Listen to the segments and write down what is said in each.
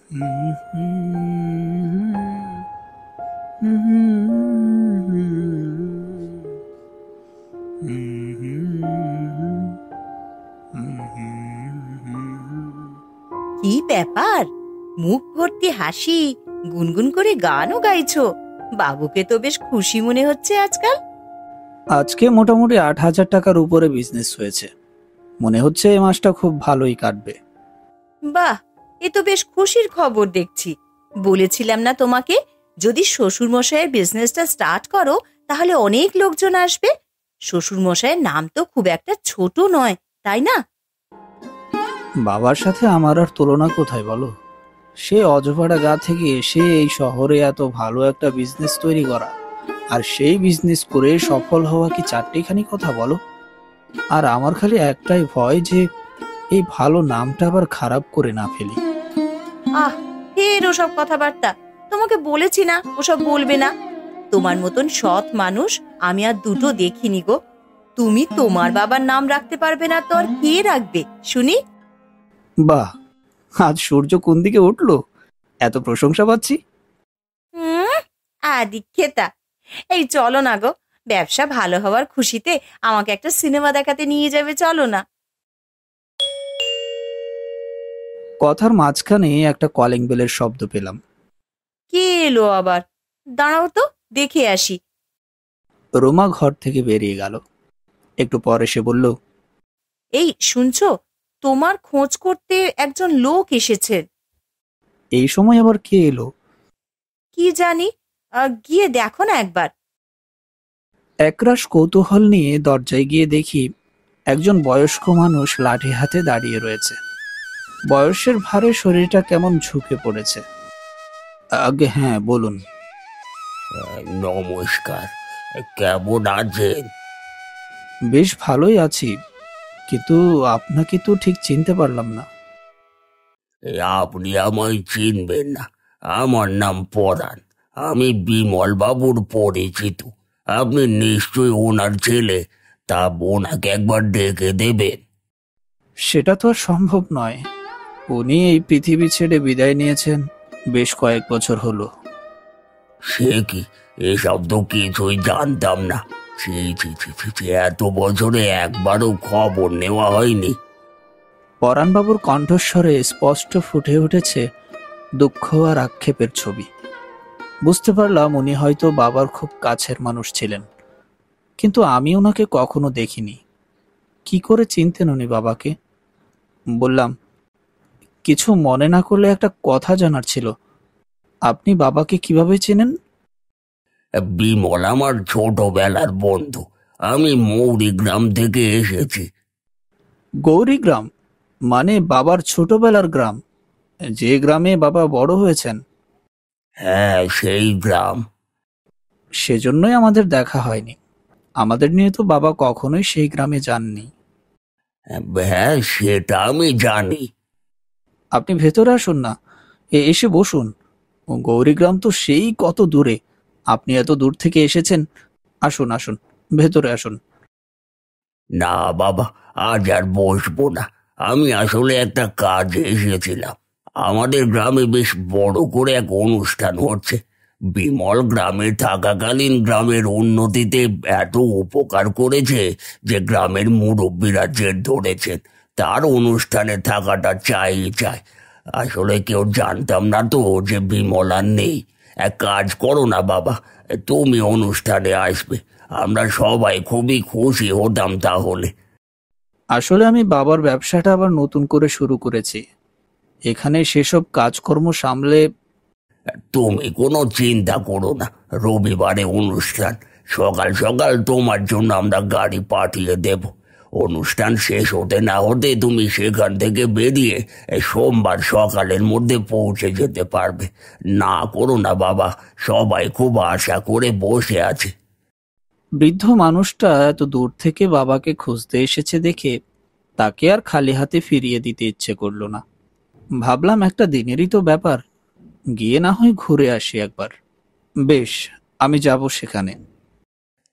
কি ব্যাপার, মুখ ভর্তি হাসি, গুনগুন করে গানও গাইছো। বাবুকে তো বেশ খুশি মনে হচ্ছে আজকাল। আজকে মোটামুটি ৮,০০০ টাকার উপরে বিজনেস হয়েছে। মনে হচ্ছে এই মাসটা খুব ভালোই কাটবে। বাহ, এ তো বেশ খুশির খবর দেখছি। বলেছিলাম না তোমাকে, যদি শ্বশুর মশাইয়ের বিজনেসটা স্টার্ট করো তাহলে অনেক লোকজন আসবে। শ্বশুর মশাইয়ের নাম তো খুব একটা ছোট নয়, তাই না? বাবার সাথে আমার আর তুলনা কোথায় বলো? সে অজপাড়া গা থেকে এসে এই শহরে এত ভালো একটা বিজনেস তৈরি করা, আর সেই বিজনেস করে সফল হওয়া কি চারটিখানি কথা বলো? আর আমার খালি একটাই ভয় যে এই ভালো নামটা আবার খারাপ করে না ফেলি। আহ, ফের ওসব কথাবার্তা। তোমাকে বলেছি না ওসব বলবে না। তোমার মতন সৎ মানুষ আমি আর দুটো দেখিনি গো। তুমি তোমার বাবার নাম রাখতে পারবে না তো আর কে রাখবে শুনি? বাহ, আজ সূর্য কোন দিকে উঠলো, এত প্রশংসা পাচ্ছি। আদিক্ষেতা। এই চলো না গো, ব্যবসা ভালো হওয়ার খুশিতে আমাকে একটা সিনেমা দেখাতে নিয়ে যাবে, চলো না। কথার মাঝখানে একটা কলিং বেলের শব্দ পেলাম। কে এলো আবার? দাঁড়াও তো, দেখে আসি। রোমা ঘর থেকে বেরিয়ে গেল। একটু পরে সে বলল, এই শুনছো, তোমার খোঁজ করতে একজন লোক এসেছে। এই সময় আবার কে এলো? কি জানি, গিয়ে দেখো না একবার। একরাশ কৌতূহল নিয়ে দরজায় গিয়ে দেখি একজন বয়স্ক মানুষ লাঠি হাতে দাঁড়িয়ে রয়েছে। বয়সের ভারে শরীরটা কেমন ঝুঁকে পড়েছে। আগে হ্যাঁ, বলুন। নমস্কার, কেমন আছেন? বেশ ভালোই আছি, কিন্তু আপনাকে তো ঠিক চিনতে পারলাম না। আপনি আমায় চিনবেন না? আমার নাম পরাণ, আমি বিমল বাবুর পরিচিত। আপনি নিশ্চয়ই ওনার ছেলে, তা ওনাকে একবার ডেকে দেবেন। সেটা তো আর সম্ভব নয়। উনি এই পৃথিবী ছেড়ে বিদায় নিয়েছেন বেশ কয়েক বছর হলো। সে কি, এসব তো কিছুই জানতাম না। ছি ছি ছি ছি ছি, এত বছরে একবারও খবর নেওয়া হয়নি। পরাণবাবুর কণ্ঠস্বরে স্পষ্ট ফুটে উঠেছে দুঃখ আর আক্ষেপের ছবি। বুঝতে পারলাম উনি হয়তো বাবার খুব কাছের মানুষ ছিলেন, কিন্তু আমি ওনাকে কখনো দেখিনি। কি করে চিনতেন উনি বাবাকে? বললাম, কিছু মনে না করলে একটা কথা জানার ছিল। আপনি বাবাকে কিভাবে চেনেন? বিমল আমার ছোটবেলার বন্ধু। আমি মৌরি গ্রাম থেকে এসেছি। গৌরীগ্রাম? মানে বাবার ছোটবেলার গ্রাম, যে গ্রামে বাবা বড় হয়েছেন? হ্যাঁ, সেই গ্রাম। সেজন্যই আমাদের দেখা হয়নি। আমাদের নিয়ে তো বাবা কখনোই সেই গ্রামে যাননি। হ্যাঁ, সেটা আমি জানি। আপনি ভেতরে আসুন না, এসে বসুন। গৌরীগ্রাম তো সেই কত দূরে, আপনি এত দূর থেকে এসেছেন। আসুন আসুন, ভেতরে আসুন। না বাবা, আজ আর বসবো না। আমি আসলে একটা কাজে এসেছিলাম। আমাদের গ্রামে বেশ বড় করে এক অনুষ্ঠান হচ্ছে। বিমল গ্রামে থাকাকালীন গ্রামের উন্নতিতে এত উপকার করেছে যে গ্রামের মুরব্বীরা জেদ ধরেছেন তার অনুষ্ঠানে থাকাটা চাই। আসলে কেউ জানতাম না তো যে বিমল আর নেই। এক কাজ করো না বাবা, তুমি অনুষ্ঠানে আসবে, আমরা সবাই খুবই খুশি হতাম তাহলে। আসলে আমি বাবার ব্যবসাটা আবার নতুন করে শুরু করেছি। এখানে সেসব কাজকর্ম সামলে। তুমি কোনো চিন্তা করো না, রবিবারে অনুষ্ঠান, সকাল সকাল তোমার জন্য আমরা গাড়ি পাঠিয়ে দেব। অনুষ্ঠান শেষ হতে না হতে তুমি সেখান থেকে বেরিয়ে সোমবার সকালের মধ্যে পৌঁছে যেতে পারবে। না করো না বাবা, সবাই খুব আশা করে বসে আছে। বৃদ্ধ মানুষটা এত দূর থেকে বাবাকে খুঁজতে এসেছে দেখে তাকে আর খালি হাতে ফিরিয়ে দিতে ইচ্ছে করলো না। ভাবলাম একটা দিনেরই তো ব্যাপার, গিয়ে না হয় ঘুরে আসি একবার। বেশ, আমি যাব সেখানে।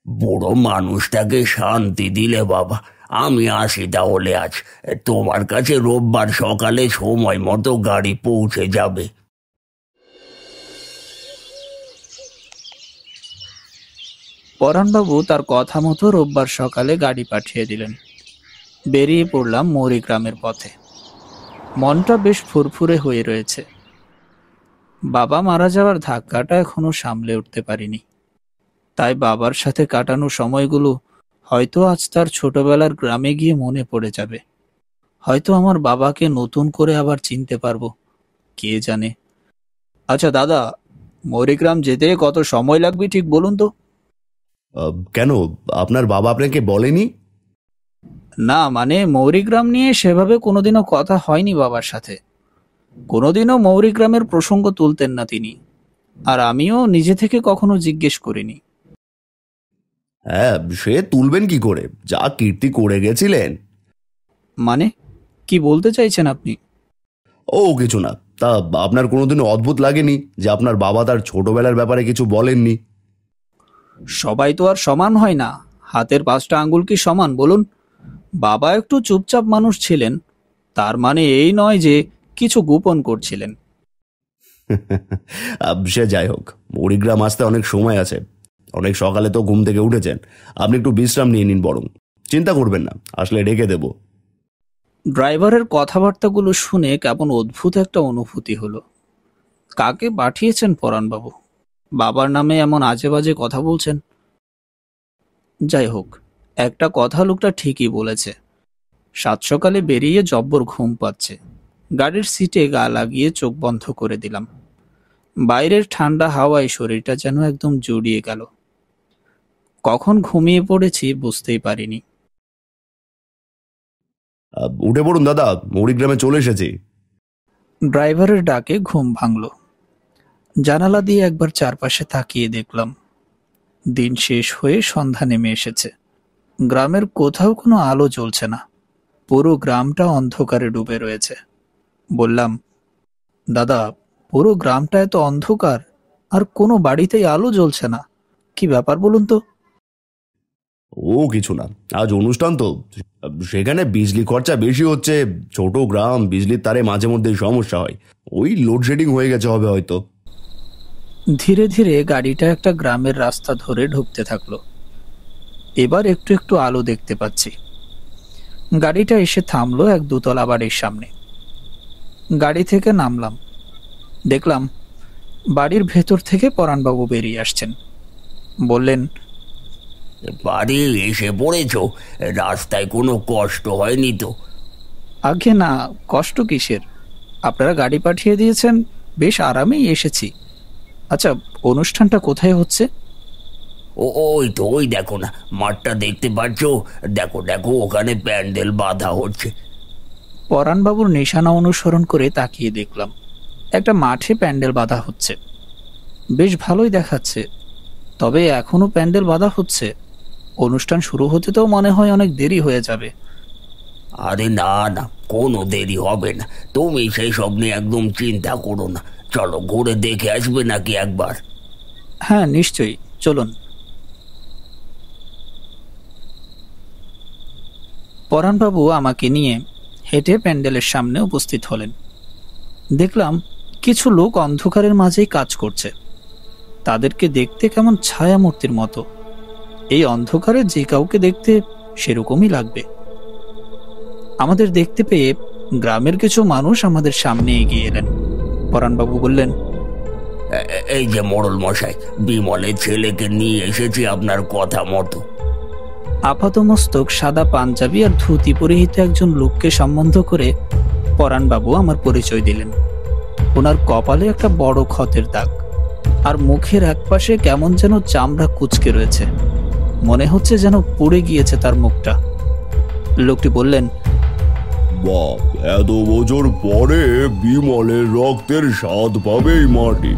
বুড়ো মানুষটাকে শান্তি দিলে বাবা। আমি আসি তাহলে আজ। তোমার কাছে রোববার সকালে সময় মতো গাড়ি পৌঁছে যাবে। পরাণবাবু তার কথা মতো রোববার সকালে গাড়ি পাঠিয়ে দিলেন। বেরিয়ে পড়লাম মৌরিগ্রামের পথে। মনটা বেশ ফুরফুরে হয়ে রয়েছে। বাবা মারা যাওয়ার ধাক্কাটা এখনো সামলে উঠতে পারিনি। তাই বাবার সাথে কাটানো সময়গুলো হয়তো আজ তার ছোটবেলার গ্রামে গিয়ে মনে পড়ে যাবে। হয়তো আমার বাবাকে নতুন করে আবার চিনতে পারবো, কে জানে। আচ্ছা দাদা, মৌরিগ্রাম যেতে কত সময় লাগবে ঠিক বলুন তো? কেন, আপনার বাবা আপনাকে বলেনি? না, মানে মৌরিগ্রাম নিয়ে সেভাবে কোনোদিনও কথা হয়নি বাবার সাথে। কোনোদিনও মৌরিগ্রামের প্রসঙ্গ তুলতেন না তিনি, আর আমিও নিজে থেকে কখনো জিজ্ঞেস করিনি। হ্যাঁ, সে তুলবেন কি করে, যা কীর্তি করে গেছিলেন। মানে কি বলতে চাইছেন আপনি? ও কিছু না। তা আপনার কোনোদিনও অদ্ভুত লাগেনি যে আপনার বাবা তার ছোটবেলার ব্যাপারে কিছু বলেননি? সবাই তো আর সমান হয় না। হাতের 5টা আঙ্গুল কি সমান বলুন? বাবা একটু চুপচাপ মানুষ ছিলেন, তার মানে এই নয় যে কিছু গোপন করছিলেন। সে যাই হোক, মৌরিগ্রাম আসতে অনেক সময় আছে। অনেক সকালে তো ঘুম থেকে উঠেছেন, আপনি একটু বিশ্রাম নিয়ে নিন বরং। চিন্তা করবেন না, আসলে ডেকে দেব। ড্রাইভারের কথাবার্তাগুলো শুনে কেমন অদ্ভুত একটা অনুভূতি হলো। কাকে পাঠিয়েছেন পরাণবাবু? বাবার নামে এমন আজে বাজে কথা বলছেন। যাই হোক, একটা কথা লোকটা ঠিকই বলেছে। সাত সকালে বেরিয়ে জব্বর ঘুম পাচ্ছে। গাড়ির সিটে গা লাগিয়ে চোখ বন্ধ করে দিলাম। বাইরের ঠান্ডা হাওয়ায় শরীরটা যেন একদম জুড়িয়ে গেল। কখন ঘুমিয়ে পড়েছি বুঝতেই পারিনি। উঠে পড়ুন দাদা, মৌরিগ্রামে চলে এসেছি। ড্রাইভারের ডাকে ঘুম ভাঙল। জানালা দিয়ে একবার চারপাশে তাকিয়ে দেখলাম। দিন শেষ হয়ে সন্ধ্যা নেমে এসেছে। গ্রামের কোথাও কোনো আলো জ্বলছে না। পুরো গ্রামটা অন্ধকারে ডুবে রয়েছে। বললাম, দাদা, পুরো গ্রামটা এত অন্ধকার আর কোনো বাড়িতেই আলো জ্বলছে না, কি ব্যাপার বলুন তো? ও কিছু না, আজ অনুষ্ঠান তো, সেখানে বিজলি খরচা বেশি হচ্ছে। ছোট গ্রাম, বিজলির তারে মাঝে মধ্যেই সমস্যা হয়। ওই লোডশেডিং হয়ে গেছে হবে হয়তো। ধীরে ধীরে গাড়িটা একটা গ্রামের রাস্তা ধরে ঢুকতে থাকলো। এবার একটু একটু আলো দেখতে পাচ্ছি। গাড়িটা এসে থামলো এক দোতলা বাড়ির সামনে। গাড়ি থেকে নামলাম। দেখলাম বাড়ির ভেতর থেকে পরাণবাবু বেরিয়ে আসছেন। বললেন, বাড়ি এসে পড়েছ? রাস্তায় কোনো কষ্ট হয়নি তো? আগে না, কষ্ট কিসের? আপনারা গাড়ি পাঠিয়ে দিয়েছেন, বেশ আরামেই এসেছি। আচ্ছা, অনুষ্ঠানটা কোথায় হচ্ছে? ওই তো, ওই দেখো না, মাঠটা দেখতে পাচ্ছ? দেখো দেখো, ওখানে প্যান্ডেল বাঁধা হচ্ছে। পরাণবাবুর নিশানা অনুসরণ করে তাকিয়ে দেখলাম একটা মাঠে প্যান্ডেল বাঁধা হচ্ছে। বেশ ভালোই দেখাচ্ছে। তবে এখনো প্যান্ডেল বাঁধা হচ্ছে? অনুষ্ঠান শুরু হতে তো মনে হয় অনেক দেরি হয়ে যাবে। আরে না না, কোনো দেরি হবে না। তুমি সেই সব নিয়ে একদম চিন্তা করো না। চলো ঘুরে দেখে আসবে নাকি একবার? হ্যাঁ নিশ্চয়ই, চলুন। পরাণবাবু আমাকে নিয়ে হেঁটে প্যান্ডেলের সামনে উপস্থিত হলেন। দেখলাম কিছু লোক অন্ধকারের মাঝেই কাজ করছে। তাদেরকে দেখতে কেমন ছায়ামূর্তির মতো। এই অন্ধকারে যে কাউকে দেখতে সেরকমই লাগবে। আমাদের দেখতে পেয়ে গ্রামের কিছু মানুষ আমাদের সামনে এগিয়ে এলেন। পরাণবাবু বললেন, এই যে মোড়ল মশাই, বিমলের ছেলেকে নিয়ে এসেছি আপনার কথা মতো। আপাতমস্তক সাদা পাঞ্জাবি আর ধুতি পরিহিত একজন লোককে সম্বন্ধ করে পরাণবাবু আমার পরিচয় দিলেন। ওনার কপালে একটা বড় ক্ষতের দাগ, আর মুখের একপাশে কেমন যেন চামড়া কুঁচকে রয়েছে। মনে হচ্ছে যেন পুড়ে গিয়েছে তার মুখটা। লোকটি বললেন, বাপ, এত বছর পরে বিমলের রক্তের স্বাদ পাবে এই মাটি।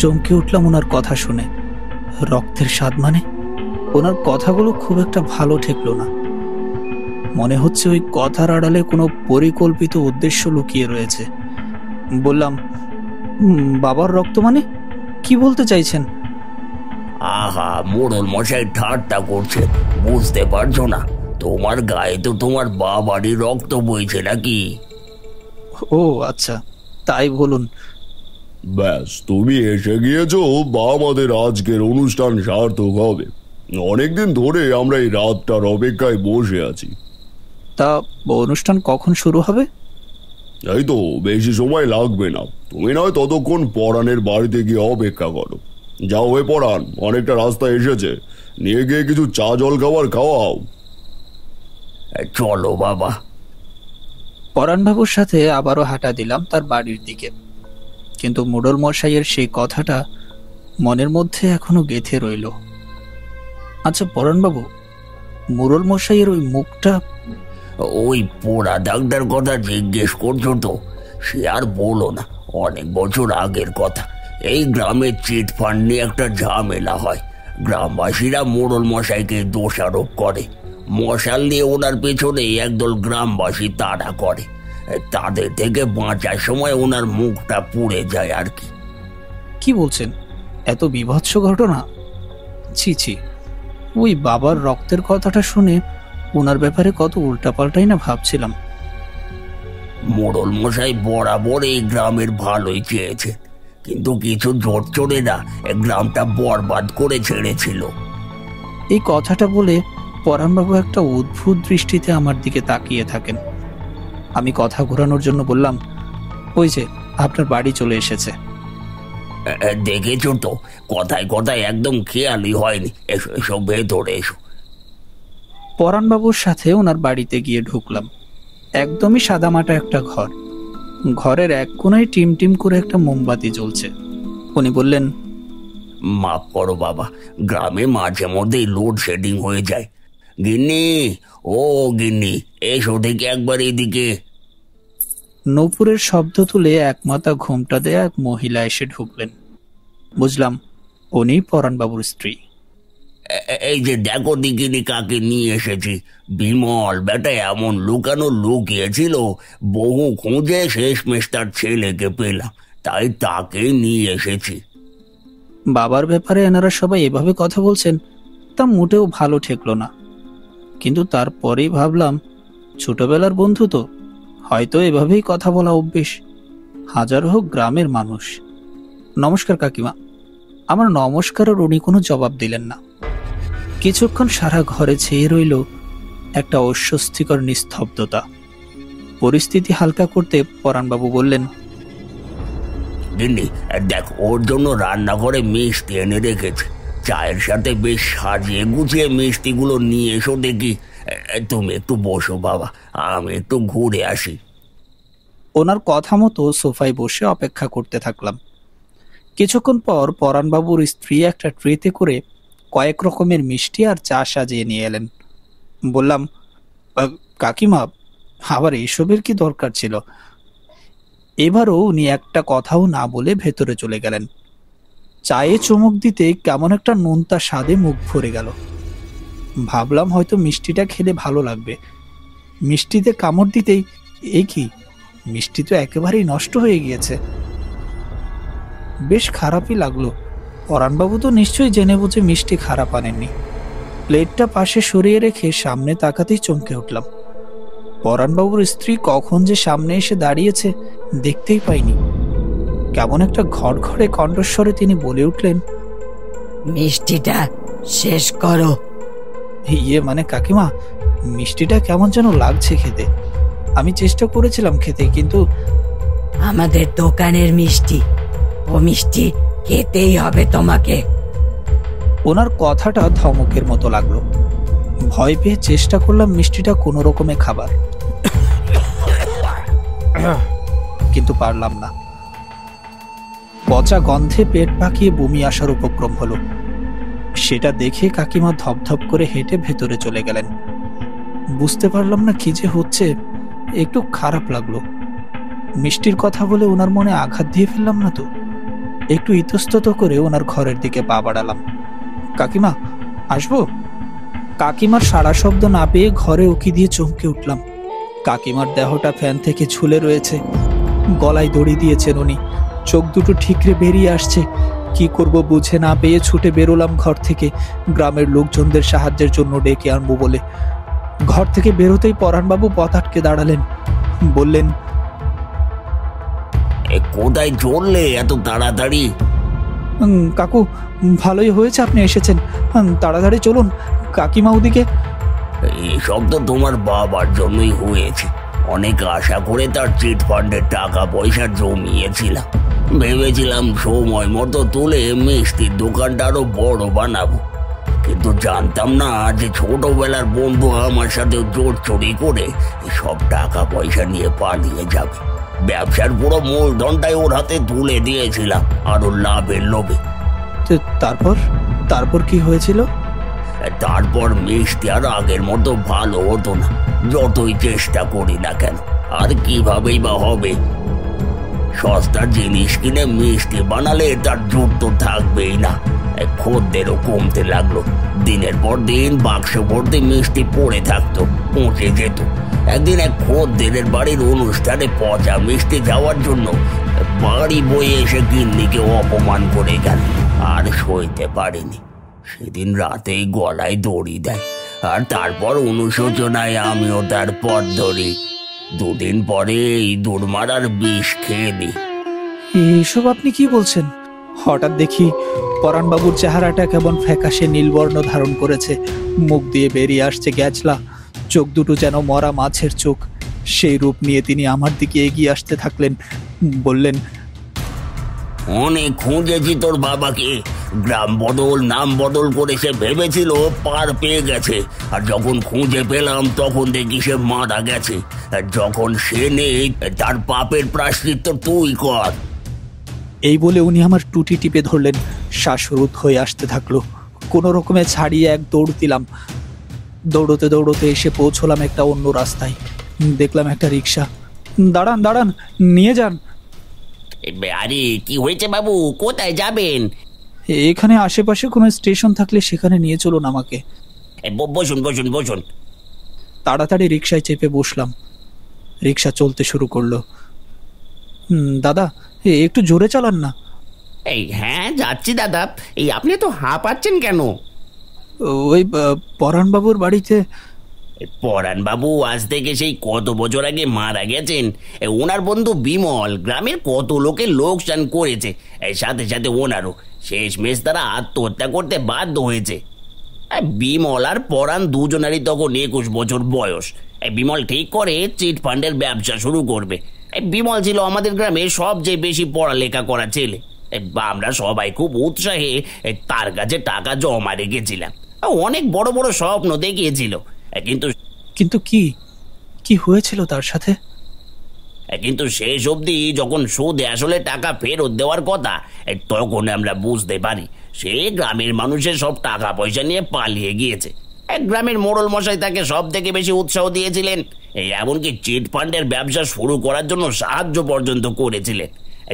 চমকে উঠলাম ওনার কথা শুনে। রক্তের স্বাদ মানে? ওনার কথাগুলো খুব একটা ভালো ঠেকলো না। মনে হচ্ছে ওই কথার আড়ালে কোনো পরিকল্পিত উদ্দেশ্য লুকিয়ে রয়েছে। বললাম, বাবার রক্ত মানে কি বলতে চাইছেন? আহা, মোড়ল মশাই ঠাট্টা করছে, বুঝতে পারছো না? তোমার গায়ে তো তোমার বাবারই রক্ত বইছে নাকি? ও আচ্ছা, তাই বলুন। ব্যাস, তুমি এসে গিয়েছো বা আমাদের আজকের অনুষ্ঠান সার্থক হবে। অনেকদিন ধরে আমরা এই রাতটার অপেক্ষায় বসে আছি। তা অনুষ্ঠান কখন শুরু হবে? এই তো বেশি সময় লাগবে না, তুমি নয় ততক্ষণ পরাণের বাড়িতে গিয়ে অপেক্ষা করো। যাও হয়ে পরাণ, অনেকটা রাস্তা এসেছে, নিয়ে গিয়ে কিছু চা জল খাবার খাওয়াও। চলো বাবা। পরাণবাবুর সাথে আবারও হাঁটা দিলাম তার বাড়ির দিকে, কিন্তু মোড়ল মশাইয়ের সেই কথাটা মনের মধ্যে এখনো গেঁথে রইল। আচ্ছা পরাণবাবু, মোড়ল মশাইয়ের ওই মুখটা? ওই পোড়া দাগটার কথা জিজ্ঞেস করছো তো? সে আর বলো না, অনেক বছর আগের কথা। এই গ্রামের চিট ফান্ড নিয়ে একটা ঝামেলা হয়। গ্রামবাসীরা মোড়ল মশাইকে দোষারোপ করে। মশাল দিয়ে ওনার পেছনে একদল গ্রামবাসী তাড়া করে। তাদের থেকে বাঁচার সময় ওনার মুখটা পুড়ে যায় আর কি। কি বলছেন? এত বীভৎস ঘটনা? ছি ছি, ওই বাবার রক্তের কথাটা শুনে ওনার ব্যাপারে কত উল্টাপাল্টাই না ভাবছিলাম। মোড়ল মশাই বরাবর এই গ্রামের ভালোই চেয়েছে, কিন্তু কিছু জোচ্চোরেরা গ্রামটা বরবাদ করে ছেড়েছিল। এই কথাটা বলে পরাণবাবু একটা অদ্ভুত দৃষ্টিতে আমার দিকে তাকিয়ে থাকেন। আমি কথা ঘোরানোর জন্য বললাম, ওই যে আপনার বাড়ি চলে এসেছে। দেখেছো তো, কথায় কথায় একদম খেয়ালই হয়নি। এসো এসো, ভেতরে এসো। পরাণবাবুর সাথে ওনার বাড়িতে গিয়ে ঢুকলাম। একদমই সাদামাটা একটা ঘর। ঘরের এক কোনায় টিম টিম করে একটা মোমবাতি জ্বলছে। উনি বললেন, মাফ করো বাবা, গ্রামে মাঝে মধ্যেই লোডশেডিং হয়ে যায়। গিন্নি, ও গিন্নি, এসো দেখি একবার এদিকে। নূপুরের শব্দ তুলে একমাথা ঘোমটা দেয়া এক মহিলা এসে ঢুকলেন। বুঝলাম উনি পরাণবাবুর স্ত্রী। এই যে দেখো দিকিনি কাকে নিয়ে এসেছি। বিমল বেটা এমন লুকানো লুকিয়েছিল, বহু খুঁজে শেষমেশ তার ছেলেকে পেলাম, তাই তাকে নিয়ে এসেছি। বাবার ব্যাপারে এনারা সবাই এভাবে কথা বলছেন, তা মোটেও ভালো ঠেকলো না। কিন্তু তারপরেই ভাবলাম, ছোটবেলার বন্ধু তো, হয়তো এভাবেই কথা বলা অভ্যেস। হাজার হোক গ্রামের মানুষ। নমস্কার কাকিমা। আমার নমস্কারের উনি কোনো জবাব দিলেন না। কিছুক্ষণ সারা ঘরে ছেয়ে রইল একটা অস্বস্তিকর নিস্তব্ধতা। পরিস্থিতি হালকা করতে পরাণবাবু বললেন, গিন্নি দেখ, ওর জন্য রান্নাঘরে মিষ্টি এনে রেখেছে। চায়ের সাথে বেশ সাজিয়ে গুছিয়ে মিষ্টিগুলো নিয়ে এসো দেখি। তুমি একটু বসো বাবা, আমি একটু ঘুরে আসি। ওনার কথা মতো সোফায় বসে অপেক্ষা করতে থাকলাম। কিছুক্ষণ পর পরাণবাবুর স্ত্রী একটা ট্রেতে করে কয়েক রকমের মিষ্টি আর চা সাজিয়ে নিয়ে এলেন। বললাম, কাকিমা, আবার এইসবের কি দরকার ছিল? এবারও উনি একটা কথাও না বলে ভেতরে চলে গেলেন। চায়ে চুমুক দিতে কেমন একটা নোনতা স্বাদে মুখ ভরে গেল। ভাবলাম হয়তো মিষ্টিটা খেলে ভালো লাগবে। মিষ্টিতে কামড় দিতেই এই কি, মিষ্টি তো একেবারেই নষ্ট হয়ে গিয়েছে। বেশ খারাপই লাগলো। পরাণবাবু তো নিশ্চয়ই জেনে বুঝে মিষ্টি খারাপ আনেননি। প্লেটটা পাশে সরিয়ে রেখে সামনে তাকাতেই চমকে উঠলাম। পরাণবাবুর স্ত্রী কখন যে সামনে এসে দাঁড়িয়েছে দেখতেই পাইনি। কেমন একটা ঘড়ঘড়ে কণ্ঠস্বরে তিনি বলে উঠলেন, মিষ্টিটা শেষ করো। ইয়ে মানে কাকিমা, মিষ্টিটা কেমন যেন লাগছে খেতে। আমি চেষ্টা করেছিলাম খেতে, কিন্তু আমাদের দোকানের মিষ্টি, ও মিষ্টি খেতেই হবে তোমাকে। ওনার কথাটা ধমকের মতো লাগলো। ভয় পেয়ে চেষ্টা করলাম মিষ্টিটা কোনো রকমে খাবার, কিন্তু পারলাম না। পচা গন্ধে পেট পাকিয়ে বমি আসার উপক্রম হলো। সেটা দেখে কাকিমা ধপধপ করে হেঁটে ভেতরে চলে গেলেন। বুঝতে পারলাম না কি যে হচ্ছে, একটু খারাপ লাগলো। মিষ্টির কথা বলে ওনার মনে আঘাত দিয়ে ফেললাম না তো? একটু ইতস্তত করে ওনার ঘরের দিকে পা বাড়ালাম। কাকিমা, আসবো? কাকিমার সাড়া শব্দ না পেয়ে ঘরে উকি দিয়ে চমকে উঠলাম। কাকিমার দেহটা ফ্যান থেকে ঝুলে রয়েছে। গলায় দড়ি দিয়েছেন উনি। চোখ দুটো ঠিকরে বেরিয়ে আসছে। কি করব বুঝে না পেয়ে ছুটে বেরোলাম ঘর থেকে, গ্রামের লোকজনদের সাহায্যের জন্য ডেকে আনবো বলে। ঘর থেকে বেরোতেই পরাণবাবু পথ আটকে দাঁড়ালেন। বললেন, কোথায় চললে এত তাড়াতাড়ি? কাকু, ভালোই হয়েছে আপনি এসেছেন। তাড়াতাড়ি চলুন, কাকিমা ওদিকে। এসব তো তোমার বাবার জন্যই হয়েছে। অনেক আশা করে তার চিট ফান্ডের টাকা পয়সা জমিয়েছিলাম। ভেবেছিলাম সময় মতো তুলে মিষ্টির দোকানটা আরো বড় বানাবো, কিন্তু জানতাম না যে ছোটবেলার বন্ধু আমার সাথে জোর চুরি করে সব টাকা পয়সা নিয়ে পালিয়ে যাবে। ব্যবসার পুরো মূলধনটাই ওর হাতে তুলে দিয়েছিলাম আরো লাভের লোভে। তো তারপর কি হয়েছিল? তারপর মিষ্টি আর আগের মতো ভালো হতো না, যতই চেষ্টা করি না কেন। আর কিভাবেই বা হবে? সস্তা জিনিস কিনে মিষ্টি বানালে তার জোর তো থাকবেই না। খদ্দেরও কমতে লাগলো। দিনের পর দিন বাক্স ভর্তি মিষ্টি পড়ে থাকতো, পচে যেত। একদিন এক খদ্দেরের বাড়ির অনুষ্ঠানে পচা মিষ্টি যাওয়ার জন্য বাড়ি বয়ে এসে গিন্নিকে অপমান করে গেল। আর সইতে পারেনি। সেদিন রাতেই গলায় দড়ি দেয়, আর তারপর অনুশোচনায় আমিও তার পথ ধরি। দুদিন পরে ইঁদুর মারার বিষ খেয়ে নিই। এসব আপনি কি বলছেন? হঠাৎ দেখি পরাণবাবুর চেহারাটা কেমন ফ্যাকাশে নীলবর্ণ ধারণ করেছে, মুখ দিয়ে বেরিয়ে আসছে গ্যাজলা, চোখ দুটো যেন মরা মাছের চোখ। সেই রূপ নিয়ে তিনি আমার দিকে এগিয়ে আসতে থাকলেন, বললেন, অনেক খুঁজেছি তোর বাবাকে। গ্রাম বদল, নাম বদল করে সে ভেবেছিল পার পেয়ে গেছে, আর যখন খুঁজে পেলাম তখন দেখি সে মারা গেছে। আর যখন সে নেই, তার পাপের প্রায়শ্চিত্ত তুই কর। এই বলে উনি আমার টুটি টিপে ধরলেন। শ্বাসরোধ হয়ে আসতে থাকলো। কোনো রকমে ছাড়িয়ে এক দৌড় দিলাম। দৌড়তে দৌড়তে এসে পৌঁছলাম একটা অন্য রাস্তায়। দেখলাম একটা রিক্সা। দাঁড়ান, নিয়ে যান। আরে কি হয়েছে বাবু, কোথায় যাবেন? এখানে আশেপাশে কোনো স্টেশন থাকলে সেখানে নিয়ে চলুন আমাকে। বসুন বসুন বসুন। তাড়াতাড়ি রিক্সায় চেপে বসলাম। রিক্সা চলতে শুরু করলো। দাদা, একটু জোরে চালান না। হ্যাঁ যাচ্ছি দাদা। আপনি তো হাঁপাচ্ছেন কেন? ওই পরাণবাবুর বাড়িতে। পরাণবাবু আজ থেকে সেই কত বছর আগে মারা গেছেন। ওনার বন্ধু বিমল গ্রামের কত লোকের লোকসান করেছে, সাথে সাথে ওনারও। শেষমেশ তারা আত্মহত্যা করতে বাধ্য হয়েছে। বিমল আর পরাণ দুজনারই তখন 21 বছর বয়স। বিমল ঠিক করে চিট ফান্ডের ব্যবসা শুরু করবে। বিমল ছিল আমাদের গ্রামে সবচেয়ে বেশি পড়ালেখা করা ছেলে। আমরা সবাই খুব উৎসাহে তার কাছে টাকা জমা রেখেছিলাম। অনেক বড় বড় স্বপ্ন দেখিয়েছিল, কিন্তু কি হয়েছিল তার সাথে? কিন্তু শেষ অবধি যখন সুদে আসলে টাকা ফেরত দেওয়ার কথা, তখন আমরা বুঝতে পারি সে গ্রামের মানুষের সব টাকা পয়সা নিয়ে পালিয়ে গিয়েছে। এক গ্রামের মোড়ল মশাই তাকে সব থেকে বেশি উৎসাহ দিয়েছিলেন, এমনকি চিট ফান্ডের ব্যবসা শুরু করার জন্য সাহায্য পর্যন্ত করেছিলেন।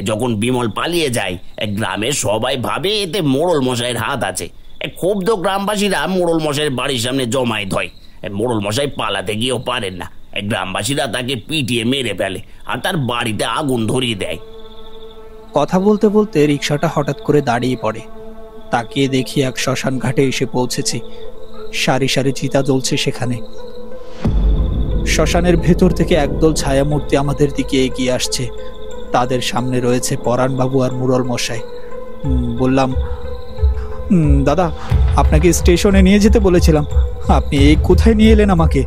যখন বিমল পালিয়ে যায়, গ্রামের সবাই ভাবে এতে মোড়ল মশাইয়ের হাত আছে। ক্ষুব্ধ গ্রামবাসীরা মোড়ল মশাইয়ের বাড়ির সামনে জমায়েত হয়। মোড়ল মশাই পালাতে গিয়েও পারেন না। গ্রামবাসীরা তাকে পিটিয়ে মেরে ফেলে আর তার বাড়িতে আগুন ধরিয়ে দেয়। কথা বলতে বলতে রিক্সাটা হঠাৎ করে দাঁড়িয়ে পড়ে। তাকিয়ে দেখি এক শ্মশান ঘাটে এসে পৌঁছেছি। সারি সারি চিতা জ্বলছে সেখানে। শ্মশানের ভেতর থেকে একদল ছায়ামূর্তি আমাদের দিকে এগিয়ে আসছে। তাদের সামনে রয়েছে পরাণবাবু আর মুরল মশাই। বললাম, দাদা, আপনাকে স্টেশনে নিয়ে যেতে বলেছিলাম, আপনি এই কোথায় নিয়ে এলেন আমাকে?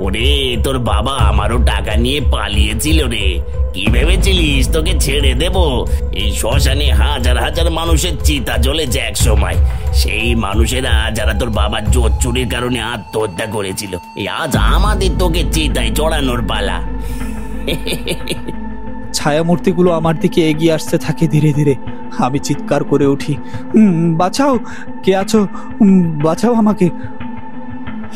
ওরে, তোর বাবা আমারও টাকা নিয়ে পালিয়েছিল রে। কি ভেবেছিলিস তোকে ছেড়ে দেব? এই শ্মশানে হাজার হাজার মানুষের চিতা জ্বলেছে এক সময়। সেই মানুষেরা যারা তোর বাবার জোর চুরির কারণে আত্মহত্যা করেছিল, আজ আমাদের তোকে চিতায় চড়ানোর পালা। ছায়ামূর্তিগুলো আমার দিকে এগিয়ে আসতে থাকে ধীরে ধীরে। আমি চিৎকার করে উঠি, বাঁচাও, কে আছো, বাঁচাও আমাকে।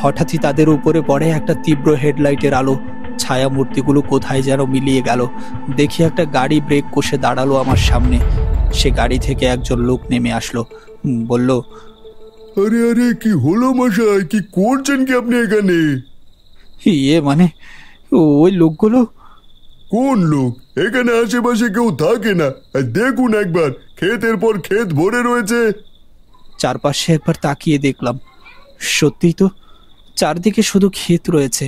হঠাৎই তাদের উপরে পড়ে একটা তীব্র হেডলাইটের আলো। ছায়ামূর্তিগুলো কোথায় যেন মিলিয়ে গেল। দেখি একটা গাড়ি ব্রেক কষে দাঁড়ালো আমার সামনে। সে গাড়ি থেকে একজন লোক নেমে আসলো, বলল, আরে আরে, কি হলো মশাই, কি করছেন কি আপনি এখানে? মানে ওই লোকগুলো। কোন লোক? এখানে আশেপাশে কেউ থাকে না। দেখুন একবার, ক্ষেতের পর ক্ষেত ভরে রয়েছে। চারপাশে একবার তাকিয়ে দেখলাম, সত্যিই তো চারদিকে শুধু ক্ষেত রয়েছে।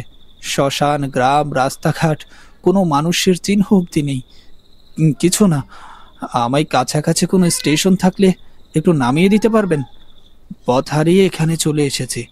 শ্মশান, গ্রাম, রাস্তাঘাট, কোনো মানুষের চিহ্ন অবধি নেই। কিছু না, আমায় কাছাকাছি কোনো স্টেশন থাকলে একটু নামিয়ে দিতে পারবেন? পথ হারিয়ে এখানে চলে এসেছি।